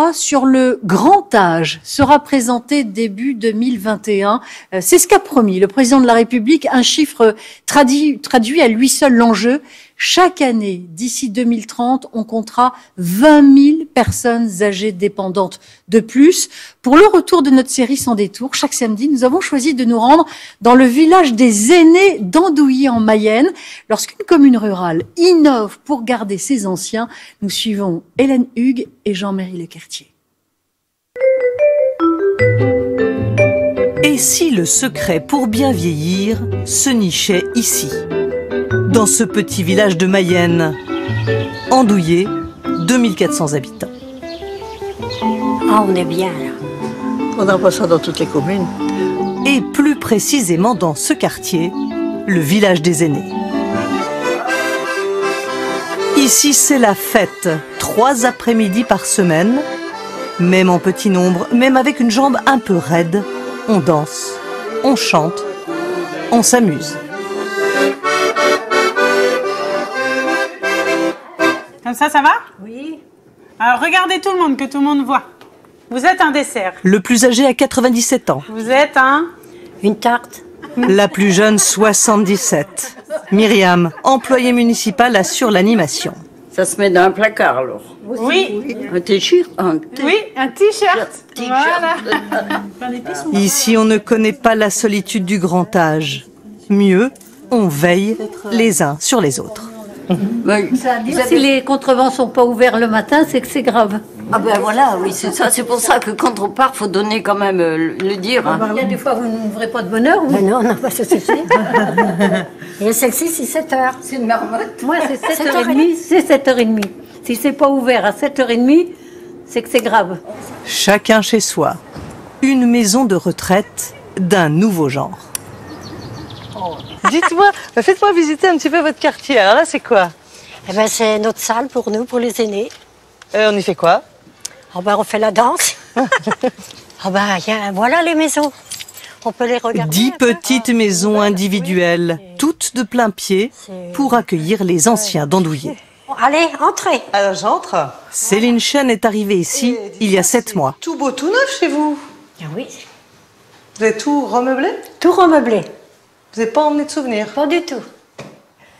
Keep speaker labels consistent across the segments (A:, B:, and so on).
A: loi sur le grand âge sera présentée début 2021. C'est ce qu'a promis le président de la République, un chiffre traduit à lui seul l'enjeu. Chaque année, d'ici 2030, on comptera 20 000 personnes âgées dépendantes de plus. Pour le retour de notre série Sans détour, chaque samedi, nous avons choisi de nous rendre dans le village des aînés d'Andouillé en Mayenne. Lorsqu'une commune rurale innove pour garder ses anciens, nous suivons Hélène Hugues et Jean-Marie Lequertier.
B: Et si le secret pour bien vieillir se nichait ici, dans ce petit village de Mayenne, Andouillé, 2400 habitants.
C: Ah, on est bien là.
D: On n'a pas ça dans toutes les communes.
B: Et plus précisément dans ce quartier, le village des aînés. Ici, c'est la fête, 3 après-midi par semaine. Même en petit nombre, même avec une jambe un peu raide, on danse, on chante, on s'amuse.
E: Comme ça va?
C: Oui.
E: Alors regardez tout le monde, que tout le monde voit. Vous êtes un dessert.
B: Le plus âgé a 97 ans.
E: Vous êtes un...
C: Une tarte.
B: La plus jeune, 77. Myriam, employée municipale, assure l'animation.
D: Ça se met dans un placard alors.
E: Oui.
D: Un t-shirt.
E: Oui, un t-shirt. Voilà.
B: Ici, on ne connaît pas la solitude du grand âge. Mieux, on veille les uns sur les autres.
C: Si les contrevents sont pas ouverts le matin, c'est que c'est grave.
D: Ah ben voilà, oui, c'est ça. C'est pour ça que quand on part, faut donner quand même le dire. Hein.
C: Il y a des fois, vous n'ouvrez pas de bonne heure. Ben non, non, pas de souci. Et celle-ci, c'est 7h.
D: C'est une marmotte.
C: Moi, c'est 7h30. C'est 7h30. Si c'est pas ouvert à 7h30, c'est que c'est grave.
B: Chacun chez soi. Une maison de retraite d'un nouveau genre. Dites-moi, faites-moi visiter un petit peu votre quartier. Alors là, c'est quoi?
C: Eh ben, c'est notre salle pour nous, pour les aînés.
B: On y fait quoi?
C: Oh ben, on fait la danse. Oh ben, voilà les maisons. On peut les regarder.
B: 10 petites maisons individuelles, toutes de plein pied, pour accueillir les anciens d'Andouillé.
C: Allez, entrez.
B: Alors j'entre. Céline Chen est arrivée ici il y a 7 mois.
F: Tout beau, tout neuf chez vous.
C: Ah oui.
F: Vous avez tout remeublé?
C: Tout remeublé.
F: Vous n'avez pas emmené de souvenirs?
C: Pas du tout.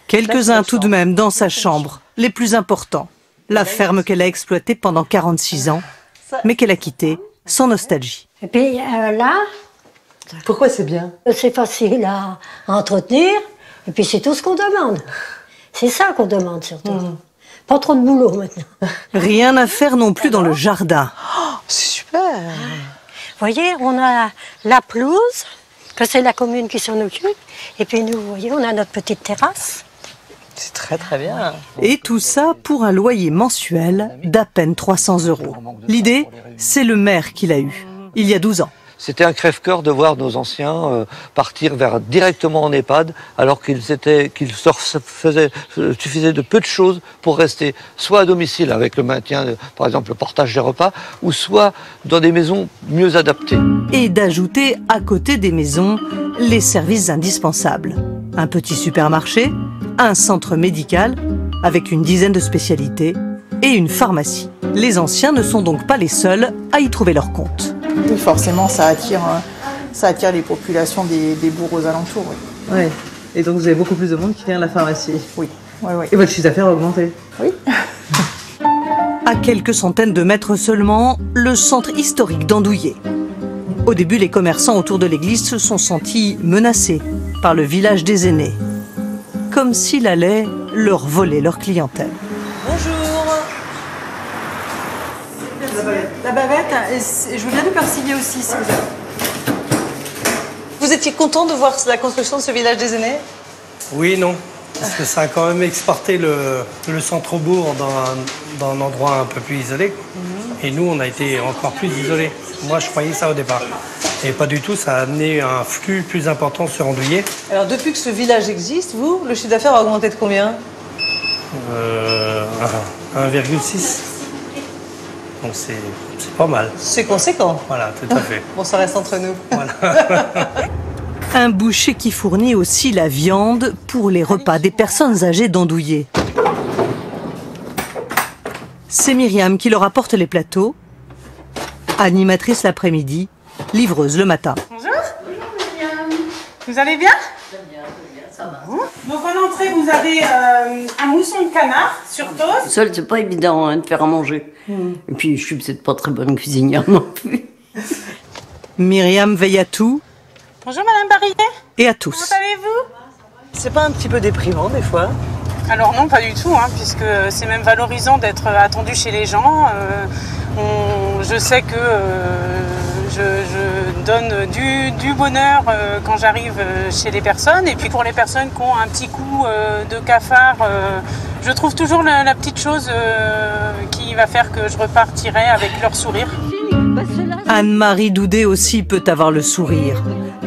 B: Quelques-uns tout de même dans sa chambre, les plus importants. La ferme qu'elle a exploitée pendant 46 ans, mais qu'elle a quittée sans nostalgie.
C: Et puis là,
F: Pourquoi c'est bien?
C: c'est facile à entretenir. Et puis c'est tout ce qu'on demande. C'est ça qu'on demande surtout. Pas trop de boulot maintenant.
B: Rien à faire non plus dans le jardin.
F: Oh, c'est super.
C: Vous voyez, on a la pelouse, que c'est la commune qui s'en occupe. Et puis nous, vous voyez, on a notre petite terrasse.
F: C'est très très bien.
B: Et tout ça pour un loyer mensuel d'à peine 300 €. L'idée, c'est le maire qui l'a eu, il y a 12 ans.
G: C'était un crève-cœur de voir nos anciens partir directement en EHPAD, alors qu'il suffisait de peu de choses pour rester soit à domicile avec le maintien, par exemple le partage des repas, ou soit dans des maisons mieux adaptées.
B: Et d'ajouter à côté des maisons les services indispensables. Un petit supermarché, un centre médical avec une dizaine de spécialités et une pharmacie. Les anciens ne sont donc pas les seuls à y trouver leur compte.
H: Oui, forcément, ça attire les populations des bourgs aux alentours. Oui.
F: Ouais. Et donc vous avez beaucoup plus de monde qui vient à la pharmacie.
H: Oui. Oui, oui.
F: Et votre chiffre d'affaires a augmenté.
H: Oui.
B: À quelques centaines de mètres seulement, le centre historique d'Andouillé. Au début, les commerçants autour de l'église se sont sentis menacés par le village des aînés. Comme s'il allait leur voler leur clientèle.
F: Bonjour. La bavette, et je veux bien du persillé aussi, si vous avez. Vous étiez content de voir la construction de ce village des aînés?
I: Oui et non. Parce que ça a quand même exporté le centre-bourg dans un endroit un peu plus isolé. Et nous, on a été encore plus isolés. Moi, je croyais ça au départ. Et pas du tout, ça a amené un flux plus important sur Andouillé.
F: Alors, depuis que ce village existe, vous, le chiffre d'affaires a augmenté de combien?
I: 1,6. Donc c'est pas mal.
F: C'est conséquent.
I: Voilà, tout à fait.
F: Bon, ça reste entre nous.
I: Voilà.
B: Un boucher qui fournit aussi la viande pour les repas des personnes âgées d'Andouillé. C'est Myriam qui leur apporte les plateaux Animatrice l'après-midi, livreuse le matin.
E: Bonjour. Vous allez bien?
D: Ça va.
E: Donc en entrée, vous avez un mousson de canard sur toast.
D: Seul, c'est pas évident hein, de faire à manger. Et puis, je suis peut-être pas très bonne cuisinière non plus.
B: Myriam veille à tout
E: Bonjour Madame Barillet.
B: et à tous.
E: Comment allez-vous?
F: C'est pas un petit peu déprimant des fois?
E: Alors non, pas du tout, hein, puisque c'est même valorisant d'être attendu chez les gens. Je sais que je donne du bonheur quand j'arrive chez les personnes. Et puis pour les personnes qui ont un petit coup de cafard, je trouve toujours la petite chose qui va faire que je repartirai avec leur sourire.
B: Anne-Marie Doudet aussi peut avoir le sourire.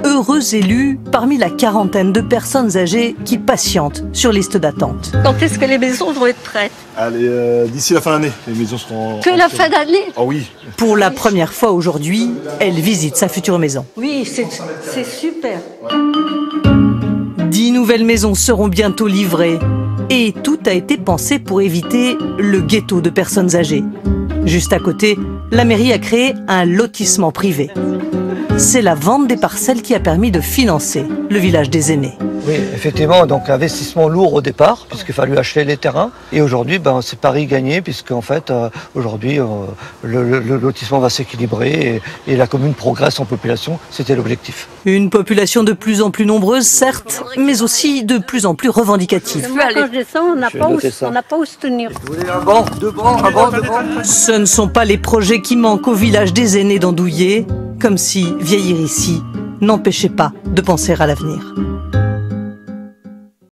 B: Heureuse élue parmi la quarantaine de personnes âgées qui patientent sur liste d'attente.
C: Quand est-ce que les maisons vont être prêtes?
J: Allez, d'ici la fin d'année, les maisons seront...
C: Que la fin d'année?
J: Oh oui.
B: Pour la première fois aujourd'hui, elle visite sa future maison.
C: Oui, c'est super.
B: 10 nouvelles maisons seront bientôt livrées. Et tout a été pensé pour éviter le ghetto de personnes âgées. Juste à côté, la mairie a créé un lotissement privé. C'est la vente des parcelles qui a permis de financer le village des aînés.
G: Oui, effectivement, donc investissement lourd au départ, puisqu'il fallut acheter les terrains. Et aujourd'hui, c'est pari gagné, puisqu'en fait, aujourd'hui, le lotissement va s'équilibrer et la commune progresse en population. C'était l'objectif.
B: Une population de plus en plus nombreuse, certes, mais aussi de plus en plus revendicative.
C: Moi, quand je descends, on n'a pas où se tenir.
G: Vous voulez un banc, deux bancs, un banc, deux bancs?
B: Ce ne sont pas les projets qui manquent au village des aînés d'Andouillé, comme si vieillir ici n'empêchait pas de penser à l'avenir.